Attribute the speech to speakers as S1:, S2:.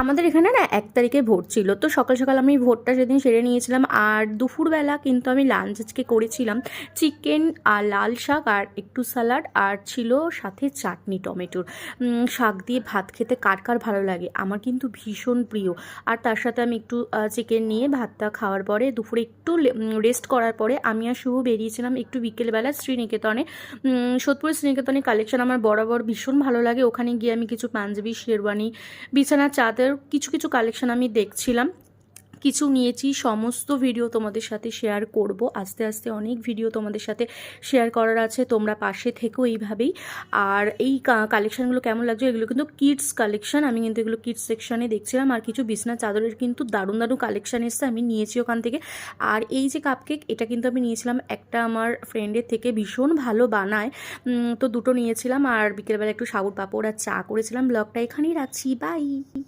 S1: আমাদের এখানে না ১ তারিখে ভোট ছিল। তো সকাল, সকাল আমি ভোটটা সেদিন সেরে নিয়েছিলাম। আর দুপুরবেলা কিন্তু আমি লাঞ্চ আজকে করেছিলাম চিকেন আর লাল শাক আর একটু স্যালাড আর ছিল সাথে চাটনি টমেটোর। শাক দিয়ে ভাত খেতে কার, কার ভালো লাগে? আমার কিন্তু ভীষণ প্রিয়। আর তার সাথে আমি একটু চিকেন নিয়ে ভাতটা খাওয়ার পরে দুপুরে একটু রেস্ট করার পরে আমি আর শুভ বেরিয়েছিলাম একটু বিকেলবেলা শ্রীনিকেতনে। সোদপুর শ্রীনিকেতনে কালেকশন আমার বরাবর ভীষণ ভালো লাগে। ওখানে গিয়ে আমি কিছু পাঞ্জাবি, শেরওয়ানি, বিছানার চাদর কিছু কিছু কালেকশন আমি দেখছিলাম, কিছু নিয়েছি। সমস্ত ভিডিও তোমাদের সাথে শেয়ার করব। আস্তে আস্তে অনেক ভিডিও তোমাদের সাথে শেয়ার করার আছে, তোমরা পাশে থেকো এইভাবেই। আর এই কালেকশানগুলো কেমন লাগছে, এগুলো কিন্তু কিডস কালেকশান, আমি কিন্তু এগুলো কিডস সেকশানে দেখছিলাম। আর কিছু বিছনা চাদরের কিন্তু দারুণ দারুণ কালেকশান এসছে, আমি নিয়েছি ওখান থেকে। আর এই যে কাপকেক, এটা কিন্তু আমি নিয়েছিলাম একটা আমার ফ্রেন্ডের থেকে, ভীষণ ভালো বানায়। তো দুটো নিয়েছিলাম। আর বিকেলবেলা একটু সাবুর পাঁপড় আর চা করেছিলাম। ব্লগটা এখানেই রাখছি, বাই।